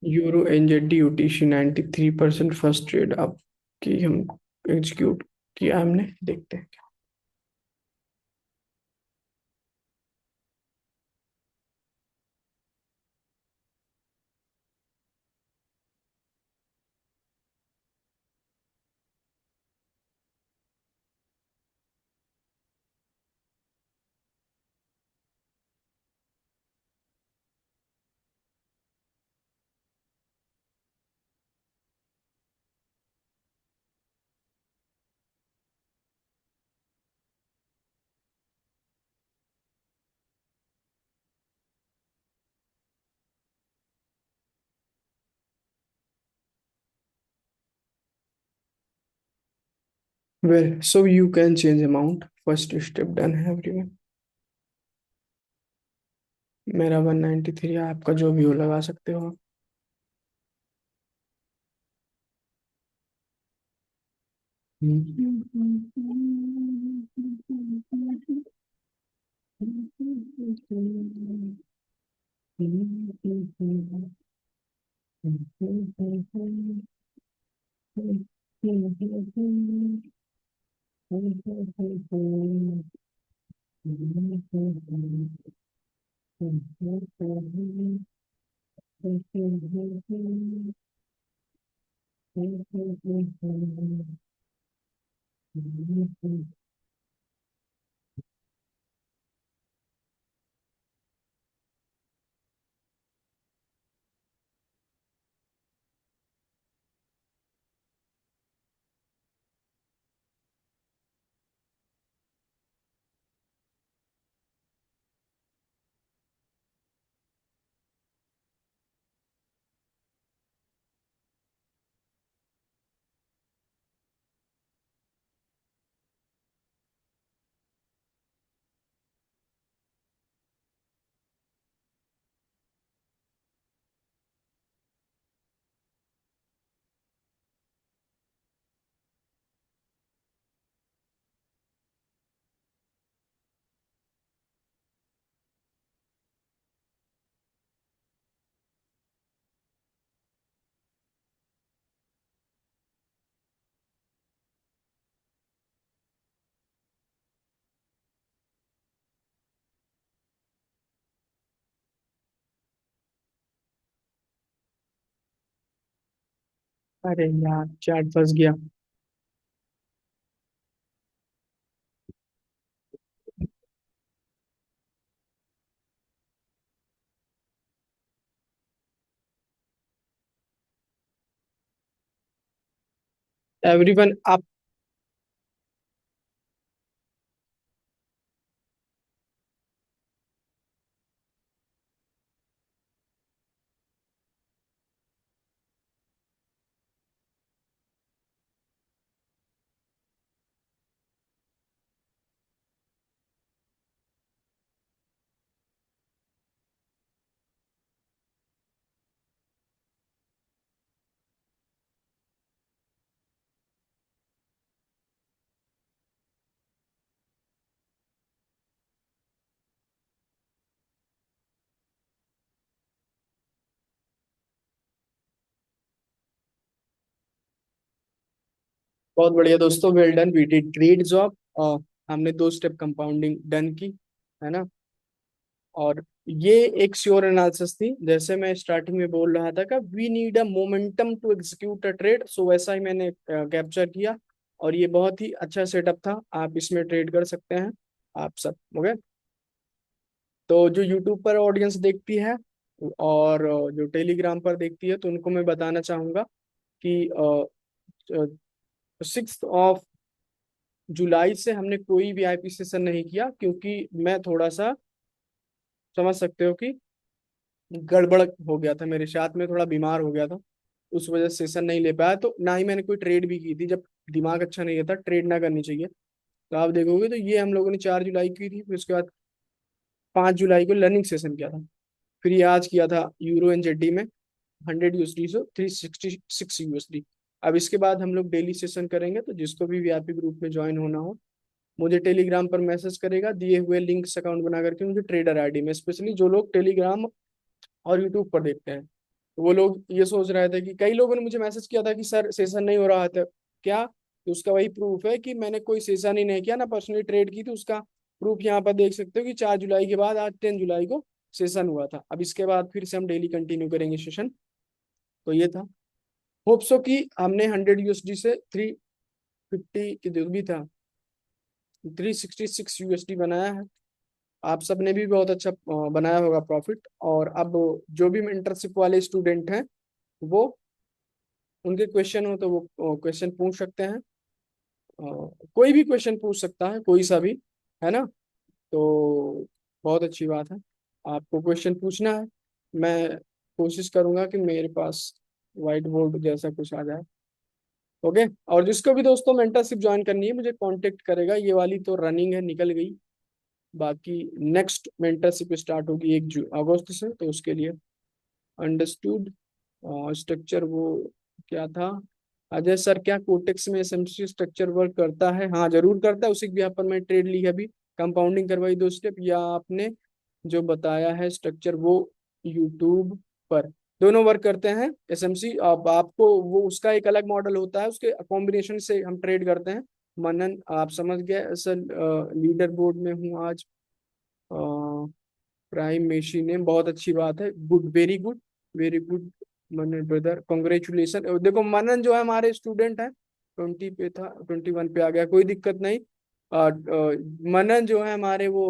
Euro NZD UTC 93% first trade आपकी हम execute किया हमने, देखते हैं। Well, so you can change amount. First step done है everyone. मेरा 193 है, आपका जो भी हो लगा सकते हो आप। अरे यार, चैट फंस गया। एवरीवन आप। बहुत बढ़िया दोस्तों, well done, we did great job. हमने 2 स्टेप कंपाउंडिंग डन की, है ना। और ये एक श्योर एनालिसिस थी, जैसे मैं स्टार्टिंग में बोल रहा था कि we need a momentum to execute a trade, so वैसा ही मैंने कैप्चर किया। और ये बहुत ही अच्छा सेटअप था, आप इसमें ट्रेड कर सकते हैं आप सब। ओके। तो जो यूट्यूब पर ऑडियंस देखती है और जो टेलीग्राम पर देखती है, तो उनको मैं बताना चाहूंगा कि 6 जुलाई से हमने कोई भी आईपी सेशन नहीं किया, क्योंकि मैं थोड़ा सा, समझ सकते हो कि गड़बड़ हो गया था, मेरे साथ में थोड़ा बीमार हो गया था। उस वजह से सेशन नहीं ले पाया, तो ना ही मैंने कोई ट्रेड भी की थी। जब दिमाग अच्छा नहीं रहता, ट्रेड ना करनी चाहिए। तो आप देखोगे तो ये हम लोगों ने 4 जुलाई की थी, फिर उसके बाद 5 जुलाई को लर्निंग सेशन किया था। फिर ये आज किया था यूरो एंड जेडी में 100 USD से 366 USD। अब इसके बाद हम लोग डेली सेशन करेंगे, तो जिसको भी वीआईपी ग्रुप में ज्वाइन होना हो, मुझे टेलीग्राम पर मैसेज करेगा, दिए हुए लिंक्स अकाउंट बना करके मुझे ट्रेडर आईडी में, स्पेशली जो लोग टेलीग्राम और यूट्यूब पर देखते हैं, तो वो लोग ये सोच रहे थे कि कई लोगों ने मुझे मैसेज किया था कि सर सेशन नहीं हो रहा था क्या, तो उसका वही प्रूफ है कि मैंने कोई सेशन ही नहीं किया ना, पर्सनली ट्रेड की, तो उसका प्रूफ यहाँ पर देख सकते हो कि 4 जुलाई के बाद आज 10 जुलाई को सेशन हुआ था। अब इसके बाद फिर से हम डेली कंटिन्यू करेंगे सेशन। तो ये था, होप सो कि हमने 100 USD से 350 की जो भी था 366 USD बनाया है। आप सब ने भी बहुत अच्छा बनाया होगा प्रॉफिट। और अब जो भी मेंटरशिप वाले स्टूडेंट हैं वो, उनके क्वेश्चन हो तो वो क्वेश्चन पूछ सकते हैं। कोई भी क्वेश्चन पूछ सकता है, कोई सा भी, है ना। तो बहुत अच्छी बात है, आपको क्वेश्चन पूछना है। मैं कोशिश करूंगा कि मेरे पास व्हाइट बोर्ड जैसा कुछ आ जाए। ओके। और जिसको भी दोस्तों मेंटरशिप ज्वाइन करनी है मुझे कांटेक्ट करेगा। ये वाली तो रनिंग है, निकल गई। बाकी नेक्स्ट मेंटरशिप स्टार्ट होगी 1 अगस्त से, तो उसके लिए अंडरस्टूड स्ट्रक्चर वो क्या था। अजय सर, क्या कोटेक्स में एसएमसी स्ट्रक्चर वर्क करता है? हाँ जरूर करता है, उसी के यहाँ पर मैं ट्रेड ली है अभी, कंपाउंडिंग करवाई 2 स्टेप, या आपने जो बताया है स्ट्रक्चर वो यूट्यूब पर, दोनों वर्क करते हैं एसएमसी। अब आपको वो उसका एक अलग मॉडल होता है, उसके कॉम्बिनेशन से हम ट्रेड करते हैं। मनन आप समझ गए सर, लीडर बोर्ड में हूँ आज। प्राइम मशीन है, बहुत अच्छी बात है, good, very good, very good Manan brother, congratulation. देखो मनन जो है हमारे स्टूडेंट है, 20 पे था, 21 पे आ गया, कोई दिक्कत नहीं। मनन जो है हमारे वो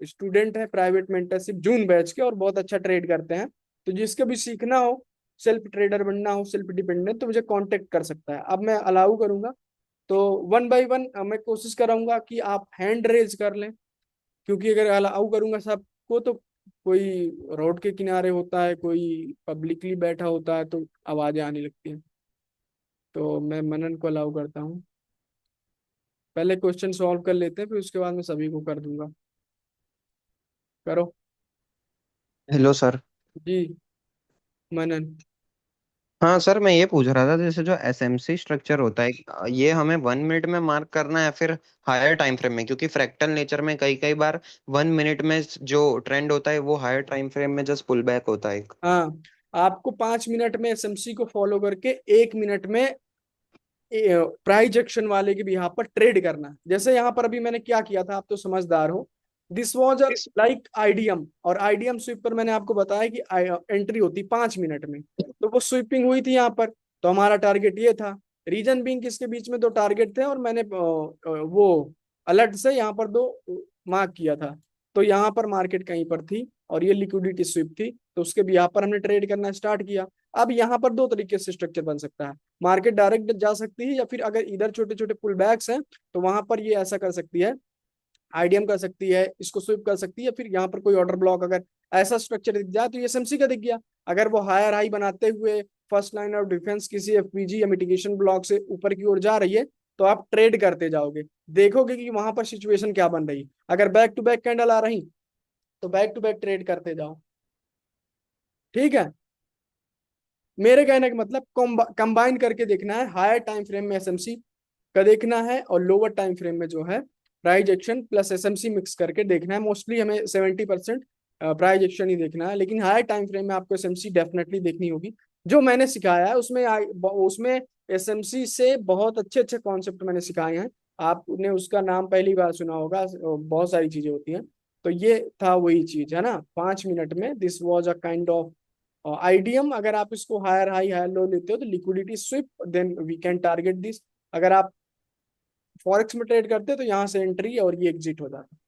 स्टूडेंट है प्राइवेट मेंटरशिप जून बैच के, और बहुत अच्छा ट्रेड करते हैं। तो जिसको भी सीखना हो, सेल्फ ट्रेडर बनना हो, सेल्फ डिपेंडेंट, तो मुझे कांटेक्ट कर सकता है। अब मैं अलाउ करूंगा तो 1 बाय 1 मैं कोशिश कराऊंगा कि आप हैंड रेज कर लें, क्योंकि अगर अलाउ करूंगा सबको तो कोई रोड के किनारे होता है, कोई पब्लिकली बैठा होता है, तो आवाजें आने लगती हैं। तो मैं मनन को अलाउ करता हूँ। पहले क्वेश्चन सॉल्व कर लेते हैं, फिर उसके बाद मैं सभी को कर दूंगा। करो। Hello sir. जी मनन। हाँ सर, मैं ये पूछ रहा था जैसे जो एसएमसी स्ट्रक्चर होता है ये हमें 1 मिनट में मार्क करना है फिर हायर टाइम फ्रेम में, क्योंकि फ्रैक्टल नेचर में कई कई बार 1 मिनट में जो ट्रेंड होता है वो हायर टाइम फ्रेम में जस्ट पुल बैक होता है। हाँ, आपको 5 मिनट में एसएमसी को फॉलो करके 1 मिनट में प्राइज एक्शन वाले के भी यहाँ पर ट्रेड करना है। जैसे यहाँ पर अभी मैंने क्या किया था, आप तो समझदार हो। दिस वॉज लाइक आईडीएम, और आईडीएम स्विप पर मैंने आपको बताया कि एंट्री होती 5 मिनट में, तो वो स्विपिंग हुई थी यहाँ पर। तो हमारा टारगेट ये था, रीजन बिंग किसके बीच में 2 टारगेट थे, और मैंने वो अलर्ट से यहाँ पर 2 मार्क किया था। तो यहाँ पर मार्केट कहीं पर थी और ये लिक्विडिटी स्विप थी, तो उसके भी यहाँ पर हमने ट्रेड करना स्टार्ट किया। अब यहाँ पर 2 तरीके से स्ट्रक्चर बन सकता है, मार्केट डायरेक्ट जा सकती है, या फिर अगर इधर छोटे छोटे पुल बैक्स हैं तो वहां पर ये ऐसा कर सकती है, आईडीएम कर सकती है, इसको स्विप कर सकती है, फिर यहाँ पर कोई ऑर्डर ब्लॉक अगर ऐसा स्ट्रक्चर दिख जाए तो ये एसएमसी का दिख गया। अगर वो हायर हाई बनाते हुए फर्स्ट लाइन ऑफ डिफेंस किसी एफपीजी या मिटिगेशन ब्लॉक से ऊपर की ओर जा रही है, तो आप ट्रेड करते जाओगे, देखोगे कि वहां पर सिचुएशन क्या बन रही। अगर बैक टू बैक कैंडल आ रही तो बैक टू बैक ट्रेड करते जाओ। ठीक है, मेरे कहने का मतलब कंबाइन करके देखना है, हायर टाइम फ्रेम में एसएमसी का देखना है, और लोअर टाइम फ्रेम में जो है price action plus SMC mix करके देखना है। मोस्टली हमें 70% प्राइज एक्शन ही देखना है, लेकिन हायर टाइम फ्रेम में आपको एसएमसी डेफिनेटली देखनी होगी। जो मैंने सिखाया है उसमें एसएमसी से बहुत अच्छे अच्छे कॉन्सेप्ट मैंने सिखाए हैं। आपने उसका नाम पहली बार सुना होगा, बहुत सारी चीजें होती हैं। तो ये था वही चीज, है ना, 5 मिनट में this was a kind of IDM. अगर आप इसको हायर हाई हायर लो लेते हो तो liquidity sweep, then we can target this. अगर आप फॉरेक्स में ट्रेड करते हो तो यहाँ से एंट्री और ये एग्जिट हो जाता है।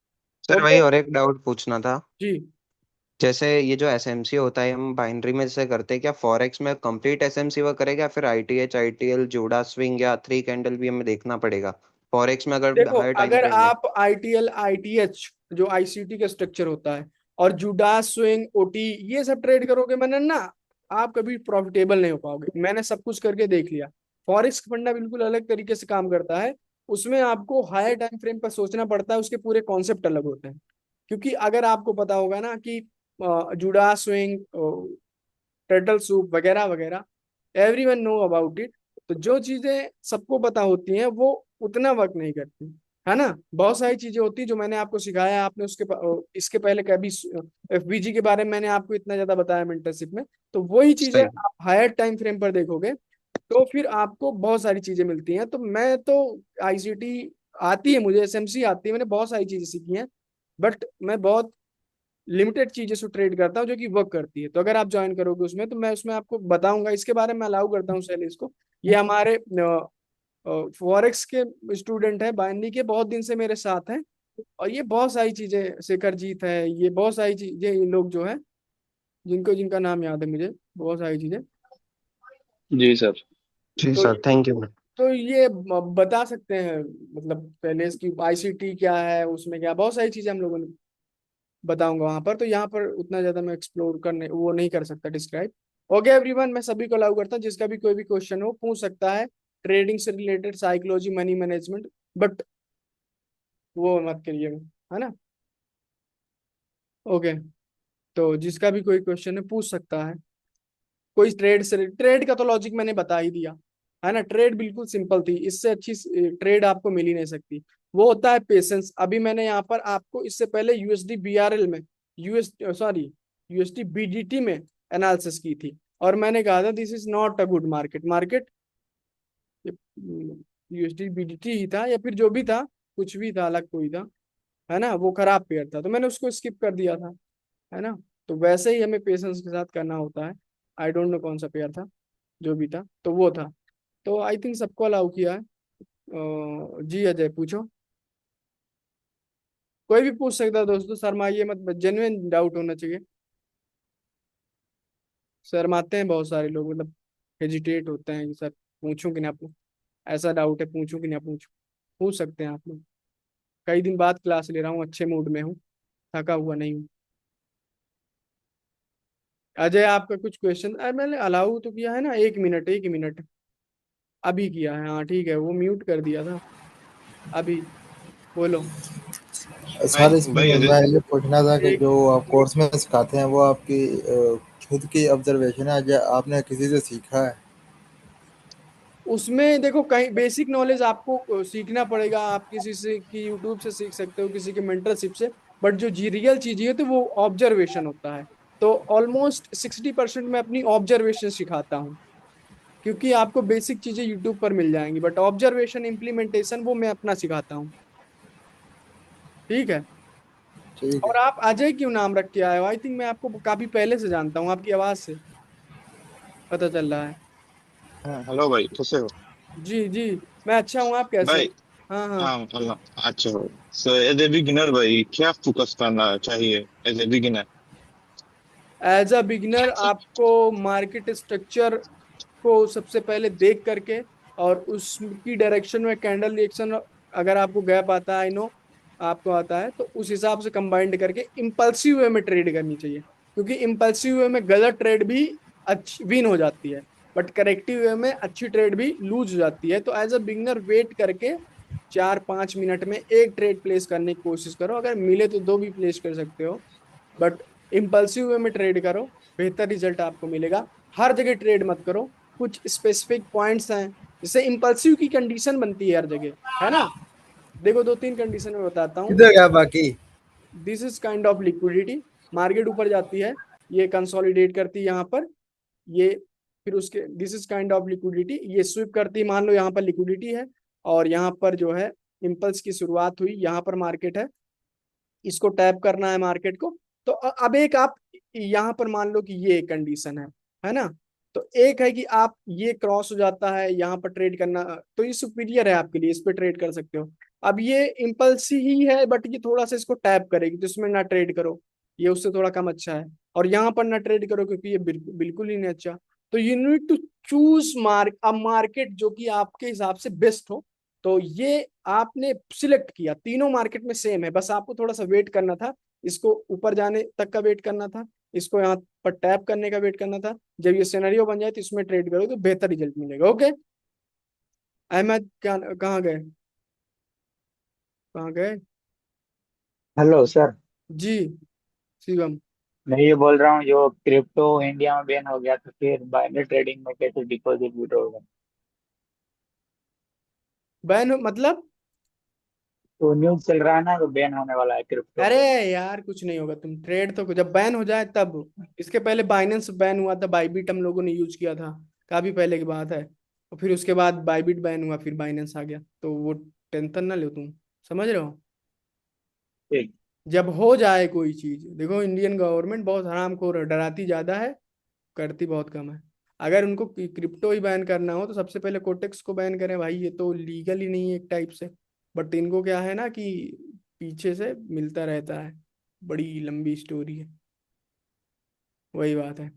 Sir okay. भाई और एक डाउट पूछना था। जी। जैसे ये जो एसएमसी होता है हम बाइनरी में जैसे करते हैं, क्या फॉरेक्स में कंप्लीट एसएमसी वर्क करेगा, फिर आईटीएच आईटीएल जोड़ा स्विंग या थ्री कैंडल भी हमें देखना पड़ेगा फॉरेक्स में अगर देखो, हायर टाइम अगर फ्रेम में? आप आईटीएल आईटीएच जो आईसीटी का स्ट्रक्चर होता है, और जुडास स्विंग ओटी ये सब ट्रेड करोगे मैंने ना, आप कभी प्रॉफिटेबल नहीं हो पाओगे। मैंने सब कुछ करके देख लिया। फॉरेक्स फंडा बिल्कुल अलग तरीके से काम करता है, उसमें आपको हायर टाइम फ्रेम पर सोचना पड़ता है, उसके पूरे कॉन्सेप्ट अलग होते हैं। क्योंकि अगर आपको पता होगा ना कि जुड़ा स्विंग, टर्टल सूप वगैरह वगैरह, एवरीवन नो अबाउट इट। तो जो चीजें सबको पता होती हैं वो उतना वर्क नहीं करती, है ना। बहुत सारी चीजें होती है जो मैंने आपको सिखाया, आपने इसके पहले कभी एफबीजी के बारे में मैंने आपको इतना ज्यादा बताया मेंटरशिप में। तो वही चीजें सही। आप हायर टाइम फ्रेम पर देखोगे तो फिर आपको बहुत सारी चीजें मिलती हैं। तो मैं तो आईसीटी आती है मुझे, एसएमसी आती है, मैंने बहुत सारी चीजें सीखी हैं। बट मैं बहुत लिमिटेड चीजें से ट्रेड करता हूँ जो कि वर्क करती है। तो अगर आप ज्वाइन करोगे उसमें तो मैं उसमें आपको बताऊंगा, इसके बारे में अलाउ करता हूँ सैलरीज को। ये हमारे फॉरेक्स के स्टूडेंट है बाइनरी के, बहुत दिन से मेरे साथ हैं। और ये बहुत सारी चीजें, शेखरजीत है, ये बहुत सारी चीजें, ये लोग जो है जिनको जिनका नाम याद है मुझे, बहुत सारी चीजें। जी सर। जी तो सर, थैंक यू। तो ये बता सकते हैं, मतलब पहले इसकी आईसीटी क्या है, उसमें क्या बहुत सारी चीजें हम लोगों ने बताऊंगा वहां पर। तो यहाँ पर उतना ज्यादा मैं एक्सप्लोर करने वो नहीं कर सकता डिस्क्राइब। ओके एवरीवन, मैं सभी को अलाउ करता हूँ, जिसका भी कोई भी क्वेश्चन हो पूछ सकता है, ट्रेडिंग से related, psychology, money management. But वो मत करिए, है ना। ओके, तो जिसका भी कोई क्वेश्चन है पूछ सकता है। कोई ट्रेड से, ट्रेड का तो लॉजिक मैंने बता ही दिया, है ना। ट्रेड बिल्कुल सिंपल थी, इससे अच्छी ट्रेड आपको मिल ही नहीं सकती। वो होता है पेशेंस। अभी मैंने यहाँ पर आपको इससे पहले यूएसडी बीआरएल में, यूएस सॉरी यूएसडी बीडीटी में एनालिसिस की थी, और मैंने कहा था this is not a good market. Market USD BDT ही था या फिर जो भी था, कुछ भी था, अलग कोई था, है ना। वो खराब पेयर था तो मैंने उसको स्किप कर दिया था, है ना। तो वैसे ही हमें पेशेंस के साथ करना होता है। आई डोंट नो कौन सा पेयर था, जो भी था तो वो था। तो आई थिंक सबको अलाउ किया है। जी अजय पूछो, कोई भी पूछ सकता है दोस्तों, शर्माइए मत, जेन्युइन डाउट होना चाहिए। शर्माते हैं बहुत सारे लोग, मतलब हेजिटेट होते हैं कि सर पूछूं कि ना पूछूं, ऐसा डाउट है पूछूं कि ना पूछूं। पूछ सकते हैं आप लोग। कई दिन बाद क्लास ले रहा हूँ, अच्छे मूड में हूँ, थका हुआ नहीं हूँ। अजय आपका कुछ क्वेश्चन, अरे मैंने अलाउ तो किया है ना, 1 मिनट 1 मिनट अभी किया है, हाँ ठीक है, वो म्यूट कर दिया था अभी। बोलो। भाई सर इसमें भाई मैं ये पूछना था कि एक जो आप कोर्स में सिखाते हैं वो आपकी खुद की ऑब्जर्वेशन है या आपने किसी से सीखा है? उसमें देखो, कहीं बेसिक नॉलेज आपको सीखना पड़ेगा, आप किसी से की यूट्यूब से सीख सकते हो, किसी के मेंटरशिप से। बट जो जी रियल चीज है तो वो ऑब्जर्वेशन होता है। तो ऑलमोस्ट 60% मैं अपनी ऑब्जर्वेशन सिखाता हूँ, क्योंकि आपको बेसिक चीजें यूट्यूब पर मिल जाएंगी, बट ऑब्जर्वेशन इम्प्लीमेंटेशन वो मैं अपना सिखाता हूँ। ठीक है। ठीक और है। आप अजय क्यों नाम रख के आए हो? आई थिंक मैं आपको काफी पहले से जानता हूँ, आपकी आवाज से पता चल रहा है। हाँ, हेलो भाई, कैसे हो? जी जी, मैं अच्छा हूँ, आप कैसे भाई, हो? हाँ हाँ। हाँ अल्लाह, अच्छा हो। सो एज ए बिगिनर भाई, क्या फोकस करना चाहिए as a beginner? As a beginner आपको मार्केट स्ट्रक्चर को सबसे पहले देख करके, और उसकी डायरेक्शन में कैंडल रिएक्शन, अगर आपको गैप आता है, आई नो आपको आता है, तो उस हिसाब से कंबाइंड करके इम्पल्सिव वे में ट्रेड करनी चाहिए। क्योंकि इम्पल्सिव वे में गलत ट्रेड भी अच्छी विन हो जाती है, बट करेक्टिव वे में अच्छी ट्रेड भी लूज हो जाती है। तो एज अ बिगिनर वेट करके 4-5 मिनट में एक ट्रेड प्लेस करने की कोशिश करो, अगर मिले तो दो भी प्लेस कर सकते हो। बट इम्पल्सिव वे में ट्रेड करो, बेहतर रिजल्ट आपको मिलेगा। हर जगह ट्रेड मत करो, कुछ स्पेसिफिक पॉइंट्स हैं, जैसे इम्पल्सिव की कंडीशन बनती है हर जगह, है ना। देखो 2-3 कंडीशन में बताता हूँ। किधर गया बाकी? This is kind of liquidity, market ऊपर जाती है, ये कंसोलिडेट करती है यहाँ पर, ये, फिर उसके this is kind of liquidity, ये स्विप करती है, मान लो यहाँ पर लिक्विडिटी है, और यहाँ पर जो है इम्पल्स की शुरुआत हुई, यहाँ पर मार्केट है, इसको टैप करना है मार्केट को। तो अब एक आप यहाँ पर मान लो कि ये एक कंडीशन है ना। तो एक है कि आप ये क्रॉस हो जाता है यहाँ पर ट्रेड करना, तो ये सुपीरियर है आपके लिए, इस पे ट्रेड कर सकते हो। अब ये इम्पल्स ही है, बट ये थोड़ा सा इसको टैप करेगी, तो इसमें ना ट्रेड करो, ये उससे थोड़ा कम अच्छा है। और यहाँ पर ना ट्रेड करो क्योंकि ये बिल्कुल ही नहीं अच्छा। तो you need to choose a market जो कि आपके हिसाब से बेस्ट हो। तो ये आपने सिलेक्ट किया, तीनों मार्केट में सेम है, बस आपको थोड़ा सा वेट करना था, इसको ऊपर जाने तक का वेट करना था, इसको यहाँ पर टैप करने का वेट करना था। जब ये सिनेरियो बन जाए तो इसमें ट्रेड करो तो बेहतर रिजल्ट मिलेगा। ओके। अहमद क्या, कहाँ गए, कहाँ गए? Hello sir. जी शिवम। मैं ये बोल रहा हूँ जो क्रिप्टो इंडिया में बैन हो गया तो फिर बाइनरी ट्रेडिंग में कैसे डिपॉजिट विड्रॉ होगा? बैन मतलब? तो न्यूज चल रहा है ना कि बैन होने वाला है क्रिप्टो। अरे यार कुछ नहीं होगा, तुम ट्रेड तो जब बैन हो जाए तब। इसके पहले बाइनेंस बैन हुआ था, बाइबिट हम लोगों ने यूज किया था, काफी पहले की बात है। और फिर उसके बाद बाइबिट बैन हुआ, फिर बाइनेंस आ गया, तो वो टेंशन ना लो तुम, समझ रहे हो। ठीक। जब हो जाए कोई चीज, देखो इंडियन गवर्नमेंट बहुत हरामखोर है, डराती ज्यादा है, करती बहुत कम है। अगर उनको क्रिप्टो ही बैन करना हो तो सबसे पहले कोटेक्स को बैन करें भाई, ये तो लीगल ही नहीं है एक टाइप से। बट इनको क्या है ना कि पीछे से मिलता रहता है, बड़ी लंबी स्टोरी है, वही बात है।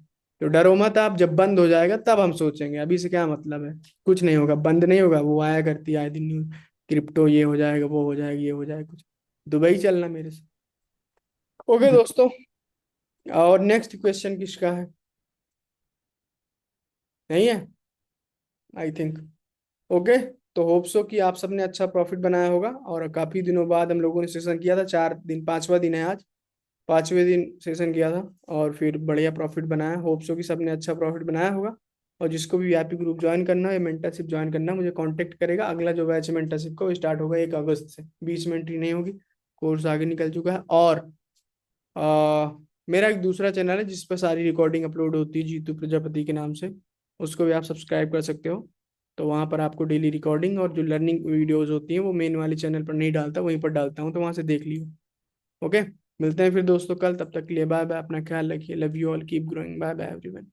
तो डरो मत आप, जब बंद हो जाएगा तब हम सोचेंगे, अभी से क्या मतलब है। कुछ नहीं होगा, बंद नहीं होगा, वो आया करती है आए दिन न्यूज, क्रिप्टो ये हो जाएगा, वो हो जाएगा, ये हो जाएगा कुछ। दुबई चलना मेरे से। ओके दोस्तों, और नेक्स्ट क्वेश्चन किसका है? नहीं है आई थिंक। ओके, तो होप सो कि आप सबने अच्छा प्रॉफिट बनाया होगा, और काफी दिनों बाद हम लोगों ने सेशन किया था, 4 दिन, 5वां दिन है आज, 5वें दिन सेशन किया था, और फिर बढ़िया प्रॉफिट बनाया। होप सो कि सबने अच्छा प्रॉफिट बनाया होगा। और जिसको भी वीआईपी ग्रुप ज्वाइन करना है या मेंटरशिप ज्वाइन करना है, मुझे कांटेक्ट करेगा। अगला जो बैच है मेंटरशिप का वो स्टार्ट होगा 1 अगस्त से, 20 में एंट्री नहीं होगी, कोर्स आगे निकल चुका है। और मेरा एक दूसरा चैनल है जिस पर सारी रिकॉर्डिंग अपलोड होती है, जीतू प्रजापति के नाम से, उसको भी आप सब्सक्राइब कर सकते हो। तो वहाँ पर आपको डेली रिकॉर्डिंग और जो लर्निंग वीडियोस होती हैं वो मेन वाले चैनल पर नहीं डालता, वहीं पर डालता हूँ, तो वहाँ से देख लियो। ओके, मिलते हैं फिर दोस्तों कल, तब तक के लिए बाय बाय, अपना ख्याल रखिए, love you all, keep growing, bye bye everyone.